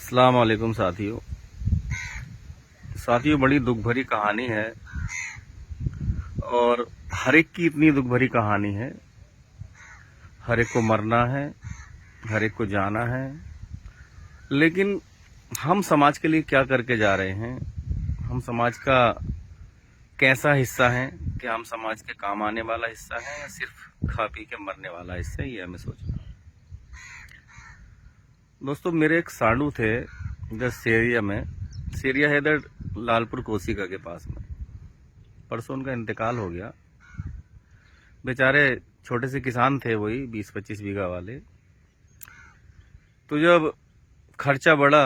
अस्सलाम वालेकुम साथियों। बड़ी दुख भरी कहानी है और हर एक की इतनी दुख भरी कहानी है। हर एक को मरना है, हर एक को जाना है, लेकिन हम समाज के लिए क्या करके जा रहे हैं? हम समाज का कैसा हिस्सा है? क्या हम समाज के काम आने वाला हिस्सा है या सिर्फ खा पी के मरने वाला हिस्सा है? ये हमें सोचना है। दोस्तों, मेरे एक साडू थे इधर सेरिया में। सेरिया है इधर लालपुर कोसिका के पास में। परसों उनका इंतकाल हो गया। बेचारे छोटे से किसान थे, वही 20-25 बीघा वाले। तो जब खर्चा बढ़ा,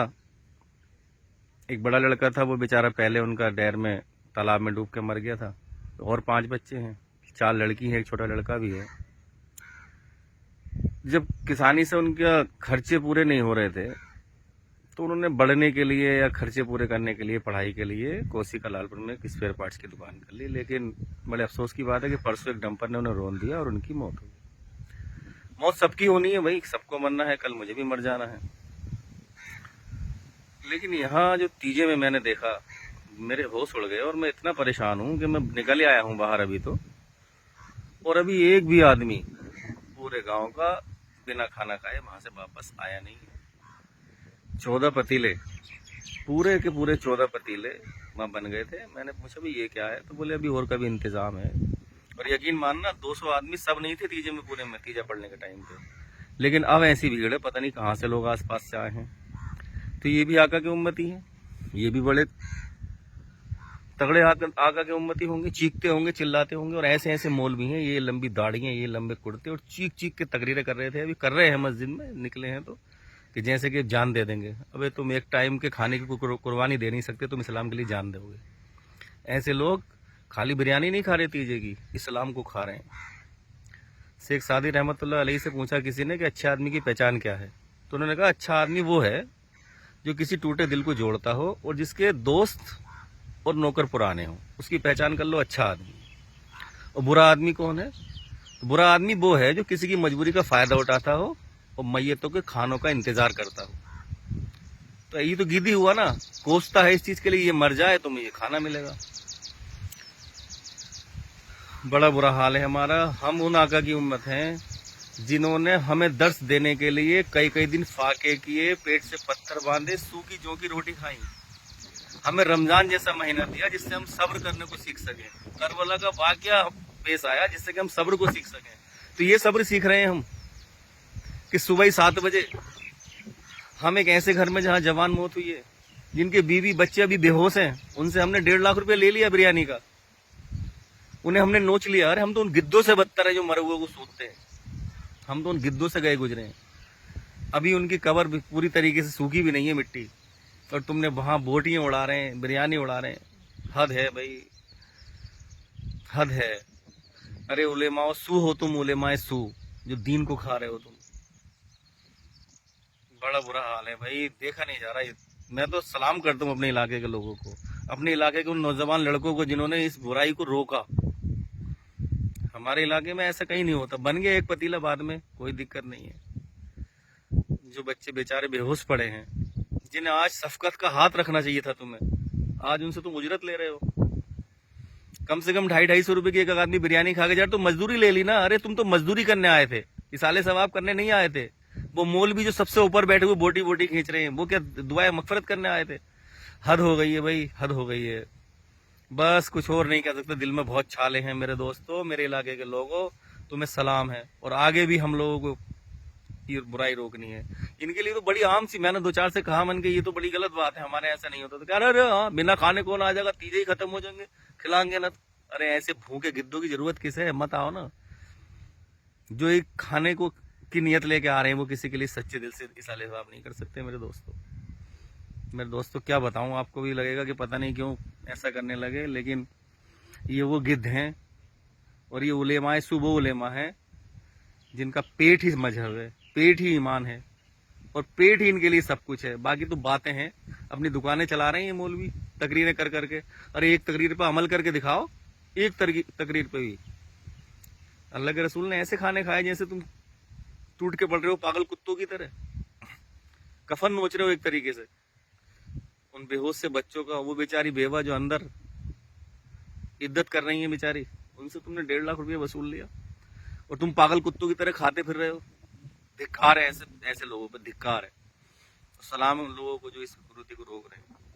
एक बड़ा लड़का था, वो बेचारा पहले उनका डैर में तालाब में डूब के मर गया था। और 5 बच्चे हैं, 4 लड़की हैं, एक छोटा लड़का भी है। जब किसानी से उनका खर्चे पूरे नहीं हो रहे थे, तो उन्होंने बढ़ने के लिए या खर्चे पूरे करने के लिए, पढ़ाई के लिए कोसिका लालपुर में एक स्पेयर पार्ट्स की दुकान कर ली। लेकिन बड़े अफसोस की बात है कि परसों एक डंपर ने उन्हें रोन दिया और उनकी मौत हो गई। मौत सबकी होनी है भाई, सबको मरना है, कल मुझे भी मर जाना है। लेकिन यहाँ जो तीजे में मैंने देखा, मेरे होश उड़ गए और मैं इतना परेशान हूँ कि मैं निकल आया हूँ बाहर अभी तो, और अभी एक भी आदमी पूरे गांव का बिना खाना खाए वहां से वापस आया नहीं है। 14 पतीले, पूरे के पूरे 14 पतीले वहाँ बन गए थे। मैंने पूछा भी ये क्या है, तो बोले अभी और का भी इंतजाम है। और यकीन मानना, 200 आदमी सब नहीं थे तीजे में, पूरे में तीजा पड़ने के टाइम पे। लेकिन अब ऐसी भीड़ है, पता नहीं कहाँ से लोग आसपास से आए हैं। तो ये भी आका के उम्मती हैं, ये भी बड़े तगड़े आका के उम्मती होंगे, चीखते होंगे, चिल्लाते होंगे। और ऐसे ऐसे मौलवी हैं, ये लंबी दाढ़ियां, ये लंबे कुर्ते, और चीख चीख के तकरीरें कर रहे थे। अभी कर रहे हैं, मस्जिद में निकले हैं तो, कि जैसे कि जान दे देंगे। अबे तुम एक टाइम के खाने की कुर्बानी दे नहीं सकते, तुम इस्लाम के लिए जान दोगे? ऐसे लोग खाली बिरयानी नहीं खा रहे तीजे की, इस्लाम को खा रहे हैं। शेख सादी रहमतुल्लाह अलैहि से पूछा किसी ने कि अच्छे आदमी की पहचान क्या है, तो उन्होंने कहा अच्छा आदमी वो है जो किसी टूटे दिल को जोड़ता हो और जिसके दोस्त और नौकर पुराने हो, उसकी पहचान कर लो, अच्छा आदमी। और बुरा आदमी कौन है? तो बुरा आदमी वो है जो किसी की मजबूरी का फायदा उठाता हो और मैयतों के खानों का इंतजार करता हो। तो ये तो गिद्दी हुआ ना, कोसता है इस चीज के लिए, ये मर जाए तो मुझे खाना मिलेगा। बड़ा बुरा हाल है हमारा। हम उन आका की उम्मत हैं जिन्होंने हमें दर्श देने के लिए कई कई दिन फाके किए, पेट से पत्थर बांधे, सूखी जौ की रोटी खाई। हमें रमजान जैसा महीना दिया जिससे हम सब्र करने को सीख सके। करबला का वाकया पेश आया जिससे कि हम सब्र को सीख सके। तो ये सब्र सीख रहे हैं हम कि सुबह 7 बजे हम एक ऐसे घर में जहां जवान मौत हुई है, जिनके बीवी बच्चे अभी बेहोश हैं, उनसे हमने 1.5 लाख रुपया ले लिया बिरयानी का। उन्हें हमने नोच लिया। अरे हम तो उन गिद्धों से बदतर है जो मरे हुए को सूतते हैं। हम तो उन गिद्धों से गए गुजरे हैं। अभी उनकी कबर पूरी तरीके से सूखी भी नहीं है मिट्टी, और तुमने वहां बोटियां उड़ा रहे हैं, बिरयानी उड़ा रहे हैं। हद है भाई, हद है। अरे उलेमाओ सू हो तुम, उलेमाए सू, जो दीन को खा रहे हो तुम। बड़ा बुरा हाल है भाई, देखा नहीं जा रहा है। मैं तो सलाम करता हूँ अपने इलाके के लोगों को, अपने इलाके के उन नौजवान लड़कों को जिन्होंने इस बुराई को रोका। हमारे इलाके में ऐसा कहीं नहीं होता। बन गया एक पतीला बाद में, कोई दिक्कत नहीं है। जो बच्चे बेचारे बेहोश पड़े हैं, जिन्हें आज शफकत का हाथ रखना चाहिए था तुम्हें, आज उनसे तुम उजरत ले रहे हो। कम से कम 250-250 रुपए की एक आदमी बिरयानी खा के जा, तो मजदूरी ले ली ना। अरे तुम तो मजदूरी करने आए थे, इसाले सवाब करने नहीं आए थे। वो मौलवी जो सबसे ऊपर बैठे हुए बोटी बोटी खींच रहे हैं, वो क्या दुआए मगफरत करने आए थे? हद हो गई है भाई, हद हो गई है। बस कुछ और नहीं कह सकते। दिल में बहुत छाले हैं मेरे दोस्तों, मेरे इलाके के लोगों, तुम्हें सलाम है। और आगे भी हम लोगों को ये बुराई रोकनी है। इनके लिए तो बड़ी आम सी, मैंने 2-4 से कहा मन के ये तो बड़ी गलत बात है, हमारे ऐसा नहीं होता। तो कह रहे हाँ, बिना खाने कौन आ जाएगा, तीजे ही खत्म हो जाएंगे, खिलाएंगे ना। अरे ऐसे भूखे गिद्धों की जरूरत किसे है? मत आओ ना। जो एक खाने को की नियत लेके आ रहे हैं, वो किसी के लिए सच्चे दिल से इसाले सवाब नहीं कर सकते मेरे दोस्तों। मेरे दोस्तों क्या बताऊं, आपको भी लगेगा कि पता नहीं क्यों ऐसा करने लगे, लेकिन ये वो गिद्ध हैं और ये उलेमाए सुबह उलेमा है जिनका पेट ही मजहब है, पेट ही ईमान है, और पेट ही इनके लिए सब कुछ है। बाकी तो बातें हैं, अपनी दुकानें चला रहे हैं ये मौलवी तकरीरें कर करके। अरे एक तकरीर पर अमल करके दिखाओ, एक तकरीर पे भी। अल्लाह के रसूल ने ऐसे खाने खाए जैसे तुम टूट के पड़ रहे हो पागल कुत्तों की तरह। कफन नोच रहे हो एक तरीके से उन बेहोश से बच्चों का। वो बेचारी बेवा जो अंदर इद्दत कर रही है बेचारी, उनसे तुमने 1.5 लाख रुपया वसूल लिया और तुम पागल कुत्तों की तरह खाते फिर रहे हो। धिक्कार है ऐसे ऐसे लोगों पर, धिक्कार है। सलाम उन लोगों को जो इस प्रवृत्ति को रोक रहे हैं।